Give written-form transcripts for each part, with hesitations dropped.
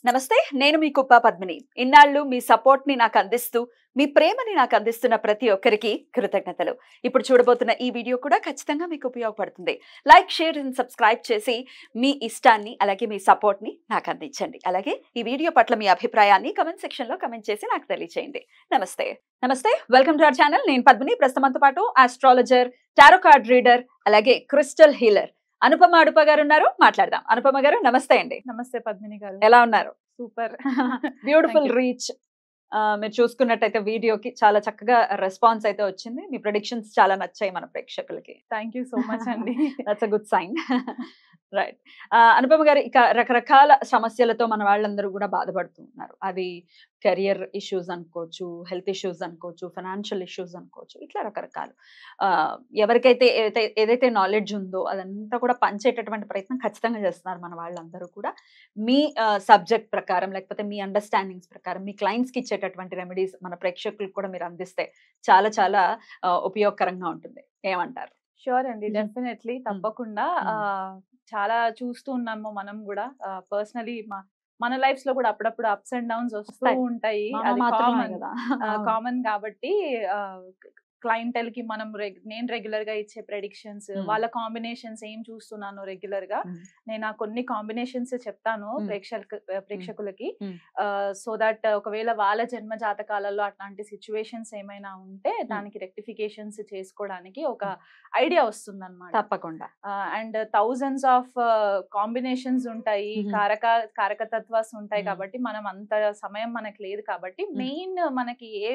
నమస్తే, నేను మీ కుప్ప పద్మిని. ఇన్నాళ్ళు మీ సపోర్ట్ ని నాకు అందిస్తూ, మీ ప్రేమని నాకు అందిస్తున్న ప్రతి ఒక్కరికి కృతజ్ఞతలు. ఇప్పుడు చూడబోతున్న ఈ వీడియో కూడా ఖచ్చితంగా మీకు ఉపయోగపడుతుంది. లైక్, షేర్ అండ్ సబ్స్క్రైబ్ చేసి మీ ఇష్టాన్ని అలాగే మీ సపోర్ట్ ని నాకు అందించండి. అలాగే ఈ వీడియో పట్ల మీ అభిప్రాయాన్ని కమెంట్ సెక్షన్ లో కమెంట్ చేసి నాకు తెలియజేయండి. నమస్తే. నమస్తే, వెల్కమ్ టు అవర్ ఛానల్. నేను పద్మిని. ప్రస్తుతంతో పాటు ఆస్ట్రాలజర్, టారో కార్డ్ రీడర్, అలాగే క్రిస్టల్ హీలర్ అనుపమ అడుప గారు ఉన్నారు. మాట్లాడదాం. అనుపమ గారు నమస్తే అండి. నమస్తే పద్మిని గారు. ఎలా ఉన్నారు? సూపర్. Beautiful reach. మీరు చూసుకున్నట్టయితే వీడియోకి చాలా చక్కగా రెస్పాన్స్ అయితే వచ్చింది. మీ ప్రెడిక్షన్స్ చాలా నచ్చాయి మన ప్రేక్షకులకి. థ్యాంక్ యూ సో మచ్ అండి. That's a good sign. Right. Anupama గారు, ఇక రకరకాల సమస్యలతో మన వాళ్ళందరూ కూడా బాధపడుతూ ఉన్నారు. అది కెరియర్ ఇష్యూస్ అనుకోవచ్చు, హెల్త్ ఇష్యూస్ అనుకోవచ్చు, ఫైనాన్షియల్ ఇష్యూస్ అనుకోవచ్చు, ఇట్లా రకరకాలు. ఎవరికైతే ఏదైతే నాలెడ్జ్ ఉందో అదంతా కూడా పంచేటటువంటి ప్రయత్నం ఖచ్చితంగా చేస్తున్నారు మన వాళ్ళందరూ కూడా. మీ సబ్జెక్ట్ ప్రకారం లేకపోతే మీ అండర్స్టాండింగ్స్ ప్రకారం మీ క్లయింట్స్కి ఇచ్చేటటువంటి రెమెడీస్ మన ప్రేక్షకులకు కూడా మీరు అందిస్తే చాలా చాలా ఉపయోగకరంగా ఉంటుంది. ఏమంటారు? షూర్ అండి, డెఫినెట్లీ, తప్పకుండా. చాలా చూస్తూ ఉన్నాము మనం కూడా. పర్సనలీ మన లైఫ్స్ లో కూడా అప్పుడప్పుడు అప్స్ అండ్ డౌన్స్ వస్తూ ఉంటాయి. అది కామన్ కాబట్టి క్లయింటెల్ కి మనం నేను రెగ్యులర్ గా ఇచ్చే ప్రెడిక్షన్స్, వాళ్ళ కాంబినేషన్స్ ఏం చూస్తున్నాను రెగ్యులర్ గా, నేను ఆ కొన్ని కాంబినేషన్స్ చెప్తాను ప్రేక్షకులకి. సో దట్ ఒకవేళ వాళ్ళ జన్మ జాతకాలలో అట్లాంటి సిచ్యువేషన్స్ ఏమైనా ఉంటే దానికి రెక్టిఫికేషన్స్ చేసుకోవడానికి ఒక ఐడియా వస్తుంది అన్నమాట. తప్పకుండా. అండ్ థౌజండ్స్ ఆఫ్ కాంబినేషన్స్ ఉంటాయి, కారకతత్వాస్ ఉంటాయి. కాబట్టి మనం అంత సమయం మనకి లేదు కాబట్టి మెయిన్ మనకి ఏ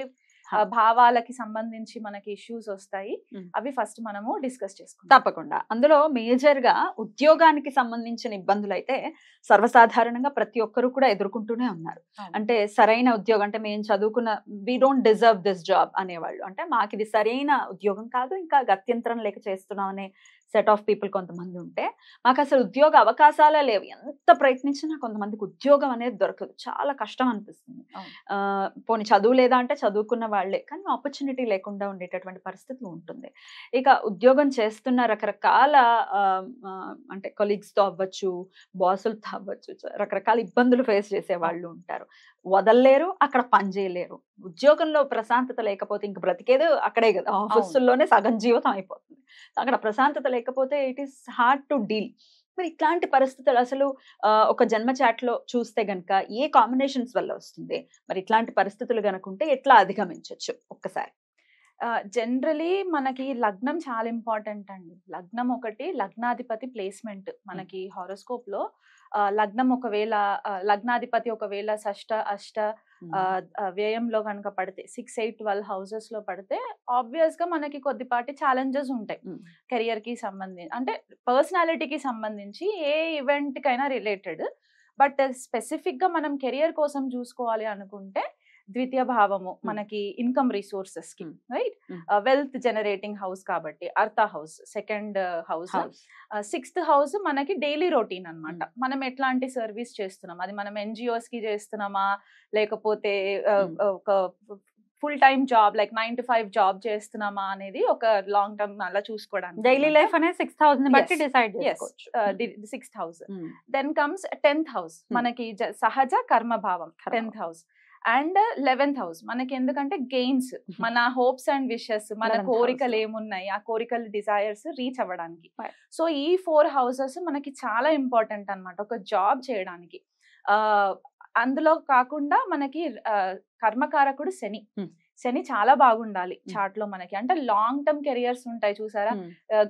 భావాలకి సంబంధించి మనకి ఇష్యూస్ వస్తాయి అవి ఫస్ట్ మనము డిస్కస్ చేసుకుంటాం. తప్పకుండా. అందులో మేజర్ గా ఉద్యోగానికి సంబంధించిన ఇబ్బందులు అయితే సర్వసాధారణంగా ప్రతి ఒక్కరు కూడా ఎదుర్కొంటూనే ఉన్నారు. అంటే సరైన ఉద్యోగం, అంటే మేము చదువుకున్న we don't deserve this job అనేవాళ్ళు, అంటే మాకు ఇది సరైన ఉద్యోగం కాదు, ఇంకా గత్యంతరం లేక చేస్తున్నాం అనే సెట్ ఆఫ్ పీపుల్ కొంతమంది ఉంటే, మాకు అసలు ఉద్యోగ అవకాశాలే లేవు, ఎంత ప్రయత్నించినా కొంతమందికి ఉద్యోగం అనేది దొరకదు, చాలా కష్టం అనిపిస్తుంది. పోనీ చదువు లేదా అంటే చదువుకున్న వాళ్ళే, కానీ ఆపర్చునిటీ లేకుండా ఉండేటటువంటి పరిస్థితి ఉంటుంది. ఇక ఉద్యోగం చేస్తున్న రకరకాల అంటే కొలీగ్స్తో అవ్వచ్చు, బాసులతో అవ్వచ్చు, రకరకాల ఇబ్బందులు ఫేస్ చేసే వాళ్ళు ఉంటారు. వదలలేరు, అక్కడ పని చేయలేరు. ఉద్యోగంలో ప్రశాంతత లేకపోతే ఇంక బ్రతికేదో అక్కడే కదా, ఆఫీసుల్లోనే సగం జీవితం అయిపోతుంది. అక్కడ ప్రశాంతత లేకపోతే it is hard to deal. మరి ఇట్లాంటి పరిస్థితులు అసలు ఒక జన్మ చాట్లో చూస్తే గనక ఏ కాంబినేషన్స్ వల్ల వస్తుంది? మరి ఇట్లాంటి పరిస్థితులు గనుకుంటే ఎట్లా అధిగమించవచ్చు ఒక్కసారి? జనరలీ మనకి లగ్నం చాలా ఇంపార్టెంట్ అండి. లగ్నం ఒకటి, లగ్నాధిపతి ప్లేస్మెంట్ మనకి హారోస్కోప్ లో. లగ్నం ఒకవేళ లగ్నాధిపతి ఒకవేళ షష్ట అష్ట వ్యయంలో కనుక పడితే 6, 8, 12 హౌసెస్ లో పడితే ఆబ్వియస్ గా మనకి కొద్దిపాటి ఛాలెంజెస్ ఉంటాయి కెరియర్ కి సంబంధించి, అంటే పర్సనాలిటీకి సంబంధించి ఏ ఈవెంట్ కైనా రిలేటెడ్. బట్ స్పెసిఫిక్ గా మనం కెరియర్ కోసం చూసుకోవాలి అనుకుంటే ద్వితీయ భావము మనకి ఇన్కమ్ రిసోర్సెస్ కి, రైట్, వెల్త్ జనరేటింగ్ హౌస్ కాబట్టి అర్థ house, second house, 6th house మనకి డైలీ రొటీన్ అన్నమాట. మనం ఎట్లాంటి సర్వీస్ చేస్తున్నాం, అది మనం ఎన్జిఓస్ కి చేస్తున్నామా లేకపోతే ఒక full time job like 9 to 5 job చేస్తున్నామా అనేది ఒక లాంగ్ టర్మ్ అలా చూసుకోవడానికి. డైలీ లైఫ్ అనేది 6,000 బట్టి డిసైడ్ చేసుకోవచ్చు. 6th house. Then comes 10th house మనకి సహజ కర్మ భావం 10th house. And 11th house మనకి ఎందుకంటే గెయిన్స్, మన హోప్స్ అండ్ విషెస్, మన కోరికలు ఏమున్నాయి, ఆ కోరికలు డిజైర్స్ రీచ్ అవ్వడానికి. సో ఈ 4 హౌసెస్ మనకి చాలా ఇంపార్టెంట్ అన్నమాట ఒక జాబ్ చేయడానికి. అందులో కాకుండా మనకి కర్మకారకుడు శని. శని చాలా బాగుండాలి చార్ట్ లో మనకి. అంటే లాంగ్ టర్మ్ కెరియర్స్ ఉంటాయి చూసారా,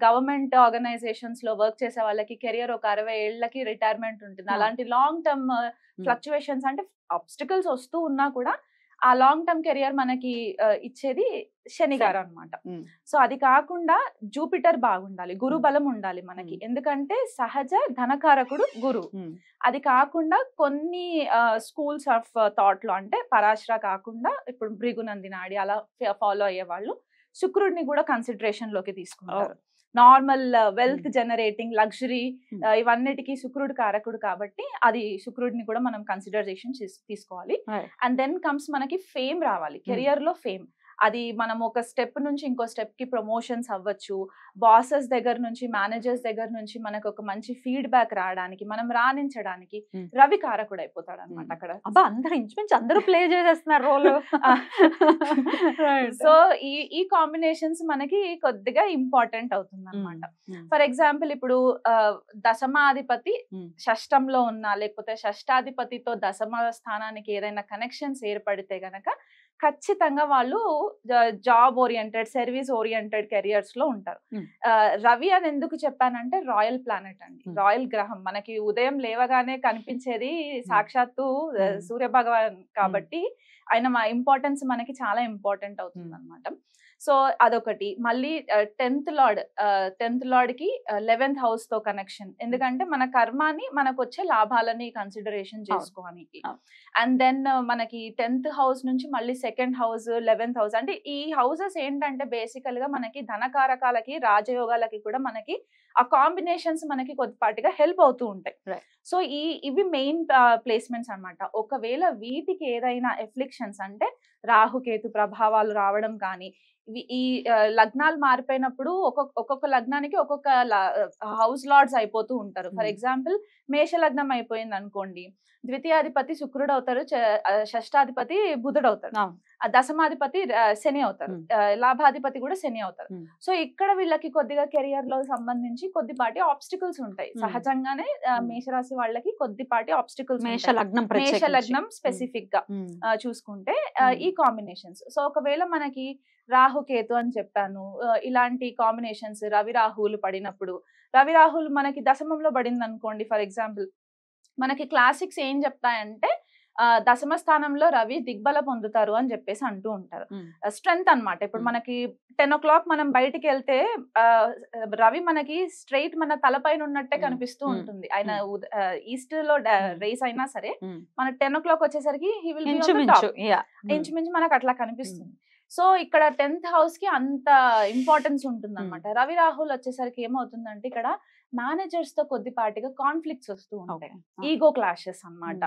గవర్నమెంట్ ఆర్గనైజేషన్స్ లో వర్క్ చేసే వాళ్ళకి కెరియర్ ఒక 60 ఏళ్లకి రిటైర్మెంట్ ఉంటుంది. అలాంటి లాంగ్ టర్మ్ ఫ్లక్చువేషన్స్, అంటే ఆబ్స్టికల్స్ వస్తూ ఉన్నా కూడా ఆ లాంగ్ టర్మ్ కెరియర్ మనకి ఇచ్చేది శని గారు అనమాట. సో అది కాకుండా జూపిటర్ బాగుండాలి, గురు బలం ఉండాలి మనకి, ఎందుకంటే సహజ ధనకారకుడు గురువు. అది కాకుండా కొన్ని స్కూల్స్ ఆఫ్ థాట్ లో, అంటే పరాశర కాకుండా ఇప్పుడు భృగునంది నాడి అలా ఫాలో అయ్యే వాళ్ళు శుక్రుడిని కూడా కన్సిడరేషన్ లోకి తీసుకుంటారు. నార్మల్ వెల్త్ జనరేటింగ్, లగ్జరీ, ఇవన్నిటికీ శుక్రుడు కారకుడు కాబట్టి అది శుక్రుడిని కూడా మనం కన్సిడరేషన్ తీసుకోవాలి. అండ్ దెన్ కమ్స్ మనకి ఫేమ్ రావాలి, కెరియర్ లో ఫేమ్. అది మనం ఒక స్టెప్ నుంచి ఇంకో స్టెప్ కి ప్రమోషన్స్ అవ్వచ్చు, బాసెస్ దగ్గర నుంచి మేనేజర్స్ దగ్గర నుంచి మనకు ఒక మంచి ఫీడ్బ్యాక్ రావడానికి, మనం రాణించడానికి రవి కారకుడు అయిపోతాడు అనమాట అక్కడ. అబ్బా, అందరూ ఇంచుమించు అందరూ ప్లే చేసేస్తున్నారు రోల్. సో ఈ కాంబినేషన్స్ మనకి కొద్దిగా ఇంపార్టెంట్ అవుతుంది అనమాట. ఫర్ ఎగ్జాంపుల్ ఇప్పుడు దశమాధిపతి షష్టంలో ఉన్నా, లేకపోతే షష్టాధిపతితో దశమ స్థానానికి ఏదైనా కనెక్షన్స్ ఏర్పడితే గనక ఖచ్చితంగా వాళ్ళు job oriented, service oriented careers లో ఉంటారు. రవి అని ఎందుకు చెప్పానంటే రాయల్ ప్లానెట్ అండి, రాయల్ గ్రహం. మనకి ఉదయం లేవగానే కనిపించేది సాక్షాత్తు సూర్య భగవాన్ కాబట్టి ఆయన ఇంపార్టెన్స్ మనకి చాలా ఇంపార్టెంట్ అవుతుంది అనమాట. సో అదొకటి. మళ్ళీ 10th లార్డ్ కి 11th హౌస్ తో కనెక్షన్, ఎందుకంటే మన కర్మాని మనకు వచ్చే లాభాలని కన్సిడరేషన్ చేసుకోవడానికి. అండ్ దెన్ మనకి 10th హౌస్ నుంచి మళ్ళీ 2nd హౌస్, 11th హౌస్, అంటే ఈ హౌసెస్ ఏంటంటే బేసికల్ గా మనకి ధనకారకాలకి, రాజయోగాలకి కూడా మనకి ఆ కాంబినేషన్స్ మనకి కొద్దిపాటిగా హెల్ప్ అవుతూ ఉంటాయి. సో ఇవి మెయిన్ ప్లేస్మెంట్స్ అన్నమాట. ఒకవేళ వీటికి ఏదైనా ఎఫ్లిక్షన్స్ అంటే రాహుకేతు ప్రభావాలు రావడం కానీ, ఈ లగ్నాలు మారిపోయినప్పుడు ఒక్కొక్క లగ్నానికి ఒక్కొక్క హౌస్ లార్డ్స్ అయిపోతూ ఉంటారు. ఫర్ ఎగ్జాంపుల్ మేష లగ్నం అయిపోయింది అనుకోండి, ద్వితీయాధిపతి శుక్రుడు అవుతారు, షష్టాధిపతి బుధుడు అవుతారు, దశమాధిపతి శని అవుతారు, లాభాధిపతి కూడా శని అవుతారు. సో ఇక్కడ వీళ్ళకి కొద్దిగా కెరియర్ లో సంబంధించి కొద్దిపాటి ఆబ్స్టికల్స్ ఉంటాయి సహజంగానే. మేషరాశి వాళ్ళకి కొద్దిపాటి ఆబ్స్టికల్స్, మేష లగ్నం స్పెసిఫిక్ గా చూసుకుంటే ఈ కాంబినేషన్స్. సో ఒకవేళ మనకి రాహుకేతు అని చెప్పాను, ఇలాంటి కాంబినేషన్స్ రవి రాహువులు పడినప్పుడు, రవి రాహువులు మనకి దశమంలో పడింది అనుకోండి, ఫర్ ఎగ్జాంపుల్ మనకి క్లాసిక్స్ ఏం చెప్తాయంటే దశమ స్థానంలో రవి దిగ్బల పొందుతారు అని చెప్పేసి అంటూ ఉంటారు. స్ట్రెంగ్త్ అన్నమాట. ఇప్పుడు మనకి 10 o'clock మనం బయటికి వెళ్తే రవి మనకి స్ట్రైట్ మన తలపైన ఉన్నట్టే కనిపిస్తూ ఉంటుంది. ఆయన ఈస్ట్ లో రేస్ అయినా సరే మన 10 o'clock వచ్చేసరికి he will be on the top. ఇంచుమించు మనకు అట్లా కనిపిస్తుంది. సో ఇక్కడ 10th హౌస్ కి అంత ఇంపార్టెన్స్ ఉంటుంది అనమాట. రవి రాహుల్ వచ్చేసరికి ఏమవుతుందంటే ఇక్కడ మేనేజర్స్ తో కొద్దిపాటిగా కాన్ఫ్లిక్ట్స్ వస్తూ ఉంటాయి, ఈగో క్లాషెస్ అన్నమాట.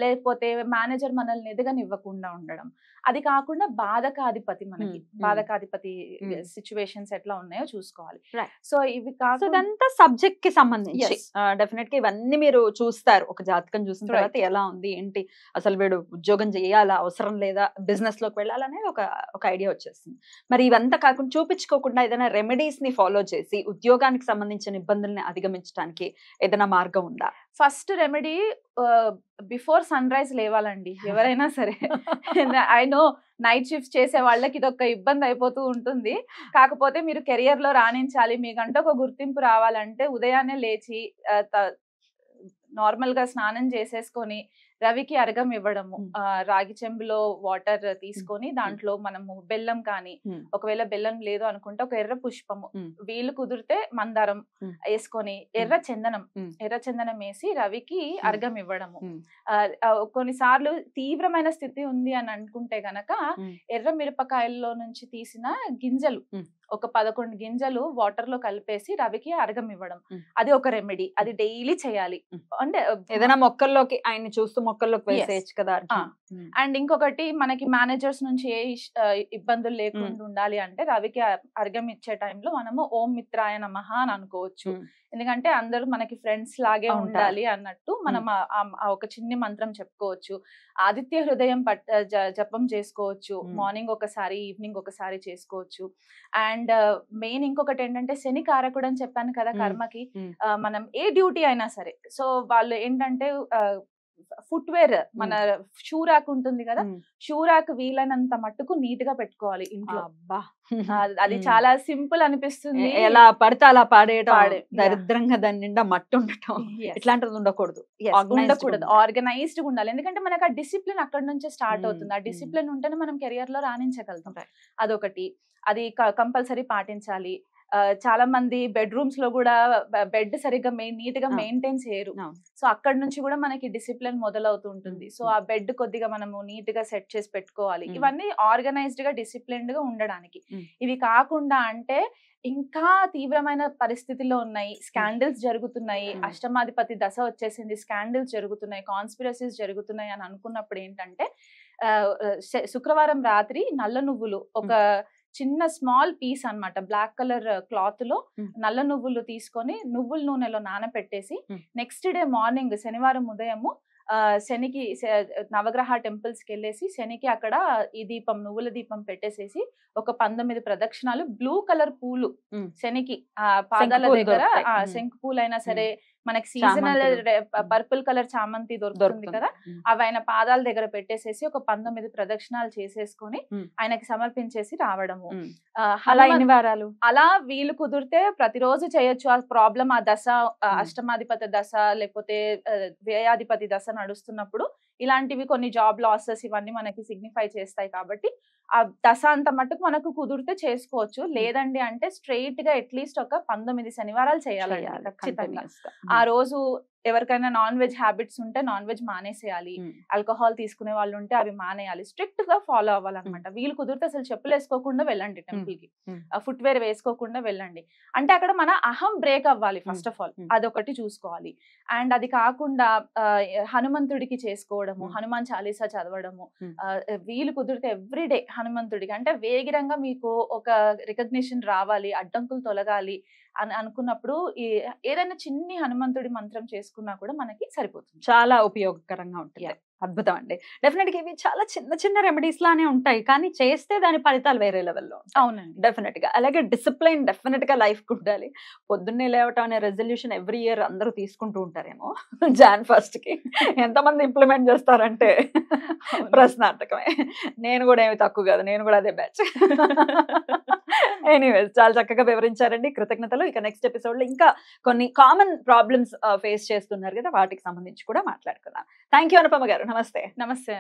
లేకపోతే మేనేజర్ మనల్ని ఎదగనివ్వకుండా ఉండడం. అది కాకుండా బాధకాధిపతి, మనకి బాధకాధిపతి సిచ్యువేషన్స్ ఎట్లా ఉన్నాయో చూసుకోవాలి. సో ఇవి కాకుండా సబ్జెక్ట్ కి సంబంధించి డెఫినెట్ గా ఇవన్నీ మీరు చూస్తారు. ఒక జాతకం చూసిన తర్వాత ఎలా ఉంది ఏంటి, అసలు వీడు ఉద్యోగం చేయాలా అవసరం లేదా, బిజినెస్ లోకి వెళ్ళాలనేది ఒక ఐడియా వచ్చేస్తుంది. మరి ఇవంతా కాకుండా చూపించుకోకుండా ఏదైనా రెమెడీస్ ని ఫాలో చేసి ఉద్యోగానికి సంబంధించిన ఇబ్బందుల్ని అధిగమించడానికి ఏదైనా మార్గం ఉందా? First remedy before sunrise లేవాలండి ఎవరైనా సరే. ఐ నో నైట్ షిఫ్ట్స్ చేసే వాళ్ళకి ఇది ఒక ఇబ్బంది అయిపోతూ ఉంటుంది. కాకపోతే మీరు కెరియర్ లో రాణించాలి, మీకంటే ఒక గుర్తింపు రావాలంటే ఉదయాన్నే లేచి నార్మల్ గా స్నానం చేసేసుకొని రవికి అర్ఘం ఇవ్వడము, రాగి చెంబులో వాటర్ తీసుకొని దాంట్లో మనము బెల్లం కానీ, ఒకవేళ బెల్లం లేదు అనుకుంటే ఒక ఎర్ర పుష్పము, వీలు కుదిరితే మందారం వేసుకొని ఎర్ర చందనం వేసి రవికి అర్ఘం ఇవ్వడము. కొన్నిసార్లు తీవ్రమైన స్థితి ఉంది అని అనుకుంటే గనక ఎర్ర మిరపకాయల్లో నుంచి తీసిన గింజలు ఒక 11 గింజలు వాటర్ లో కలిపేసి రవికి అర్ఘం ఇవ్వడం, అది ఒక రెమెడీ. అది డైలీ చేయాలి. అంటే ఏదైనా మొక్కల్లోకి ఆయన చూస్తూ మొక్కల్లోకి వేసేయచ్చు కదా. అండ్ ఇంకొకటి మనకి మేనేజర్స్ నుంచి ఏ ఇబ్బందులు లేకుండా ఉండాలి అంటే రవికి అర్ఘం ఇచ్చే టైంలో మనము ఓం మిత్రాయ నమః అని అనుకోవచ్చు. ఎందుకంటే అందరూ మనకి ఫ్రెండ్స్ లాగే ఉండాలి అన్నట్టు మనం ఒక చిన్ని మంత్రం చెప్పుకోవచ్చు. ఆదిత్య హృదయం జపం చేసుకోవచ్చు, మార్నింగ్ ఒకసారి ఈవినింగ్ ఒకసారి చేసుకోవచ్చు. అండ్ మెయిన్ ఇంకొకటి ఏంటంటే శని కారకుడు అని చెప్పాను కదా కర్మకి. మనం ఏ డ్యూటీ అయినా సరే, సో వాళ్ళు ఏంటంటే ఫుట్వేర్, మన షూ ర్యాక్ ఉంటుంది కదా, షూ ర్యాక్ వీలైనంత మట్టుకు నీట్ గా పెట్టుకోవాలి ఇంట్లో. అది చాలా సింపుల్ అనిపిస్తుంది, ఎలా పడితే అలా పాడేయడం, దరిద్రంగా దాని నిండా మట్టి ఉండటం, ఇట్లాంటిది ఉండకూడదు. ఆర్గనైజ్డ్ గా ఉండాలి. ఎందుకంటే మనకు ఆ డిసిప్లిన్ అక్కడ నుంచే స్టార్ట్ అవుతుంది. ఆ డిసిప్లిన్ ఉంటేనే మనం కెరియర్ లో రాణించగలుగుతాం. అదొకటి, అది కంపల్సరీ పాటించాలి. చాలా మంది బెడ్రూమ్స్ లో కూడా బెడ్ సరిగ్గా నీట్ గా మెయింటైన్ చేయరు. సో అక్కడ నుంచి కూడా మనకి డిసిప్లిన్ మొదలవుతూ ఉంటుంది. సో ఆ బెడ్ కొద్దిగా మనము నీట్ గా సెట్ చేసి పెట్టుకోవాలి. ఇవన్నీ ఆర్గనైజ్డ్ గా డిసిప్లిన్డ్ గా ఉండడానికి. ఇవి కాకుండా అంటే ఇంకా తీవ్రమైన పరిస్థితుల్లో ఉన్నాయి, స్కాండల్స్ జరుగుతున్నాయి, అష్టమాధిపతి దశ వచ్చేసింది, స్కాండల్స్ జరుగుతున్నాయి, కాన్స్పిరసీస్ జరుగుతున్నాయి అని అనుకున్నప్పుడు ఏంటంటే శుక్రవారం రాత్రి నల్ల నువ్వులు ఒక చిన్న స్మాల్ పీస్ అన్నమాట, బ్లాక్ కలర్ క్లాత్ లో నల్ల నువ్వులు తీసుకొని నువ్వుల నూనెలో నానపెట్టేసి నెక్స్ట్ డే మార్నింగ్ శనివారం ఉదయము శనికి నవగ్రహ టెంపుల్స్ కి వెళ్ళేసి శనికి అక్కడ ఈ దీపం నువ్వుల దీపం పెట్టేసేసి ఒక 19 ప్రదక్షిణాలు బ్లూ కలర్ పూలు శనికి పాదాల దగ్గర, శంకు పూలు అయినా సరే మనకి సీజనల్ పర్పుల్ కలర్ చామంతి దొరుకుతుంది కదా, అవి ఆయన పాదాల దగ్గర పెట్టేసేసి ఒక 19 ప్రదక్షిణాలు చేసేసుకొని ఆయనకి సమర్పించేసి రావడము. అలా వీలు కుదిరితే ప్రతిరోజు చేయొచ్చు. ఆ ప్రాబ్లం ఆ దశ అష్టమాధిపతి దశ లేకపోతే వ్యయాధిపతి దశ నడుస్తున్నప్పుడు ఇలాంటివి కొన్ని జాబ్ లాసెస్ ఇవన్నీ మనకి సిగ్నిఫై చేస్తాయి కాబట్టి ఆ దశ అంత మటుకు మనకు కుదిరితే చేసుకోవచ్చు. లేదండి అంటే స్ట్రైట్ గా అట్లీస్ట్ ఒక 19 శనివారాలు చేయాలి ఖచ్చితంగా. ఆ రోజు ఎవరికైనా నాన్ వెజ్ హ్యాబిట్స్ ఉంటే నాన్ వెజ్ మానేసేయాలి, ఆల్కహాల్ తీసుకునే వాళ్ళు ఉంటే అవి మానేయాలి, స్ట్రిక్ట్ గా ఫాలో అవ్వాలన్నమాట. వీళ్ళు కుదిరితే అసలు చెప్పులు వేసుకోకుండా వెళ్ళండి టెంపుల్ కి, ఫుట్ వేర్ వేసుకోకుండా వెళ్ళండి. అంటే అక్కడ మన అహం బ్రేక్ అవ్వాలి ఫస్ట్ ఆఫ్ ఆల్, అదొకటి చూసుకోవాలి. అండ్ అది కాకుండా హనుమంతుడికి చేసుకోవడము, హనుమాన్ చాలీసా చదవడము, వీలు కుదిరితే ఎవ్రీడే హనుమంతుడికి, అంటే వేగిరంగా మీకు ఒక రికగ్నిషన్ రావాలి, అడ్డంకులు తొలగాలి అని అనుకున్నప్పుడు ఏదైనా చిన్ని హనుమంతుడి మంత్రం చేసుకున్నా కూడా మనకి సరిపోతుంది. చాలా ఉపయోగకరంగా ఉంటుంది. అద్భుతం అండి. డెఫినెట్ గా ఇవి చాలా చిన్న చిన్న రెమెడీస్ లానే ఉంటాయి, కానీ చేస్తే దాని ఫలితాలు వేరే లెవెల్లో. అవునండి, డెఫినెట్ గా. అలాగే డిసిప్లైన్ డెఫినెట్ గా లైఫ్ కు ఉండాలి. పొద్దున్నే లేవటం అనే రెజల్యూషన్ ఎవ్రీ ఇయర్ అందరూ తీసుకుంటూ ఉంటారేమో. Jan 1st కి ఎంతమంది ఇంప్లిమెంట్ చేస్తారంటే ప్రశ్నార్థకమే. నేను కూడా ఏమి తక్కువ కాదు, నేను కూడా అదే బ్యాచ్. ఎనీవేస్, చాలా చక్కగా వివరించారండి, కృతజ్ఞతలు. ఇక నెక్స్ట్ ఎపిసోడ్ లో ఇంకా కొన్ని కామన్ ప్రాబ్లమ్స్ ఫేస్ చేస్తున్నారు కదా, వాటికి సంబంధించి కూడా మాట్లాడుకుందాం. థ్యాంక్ యూ అనుపమ గారు. నమస్తే. నమస్తే.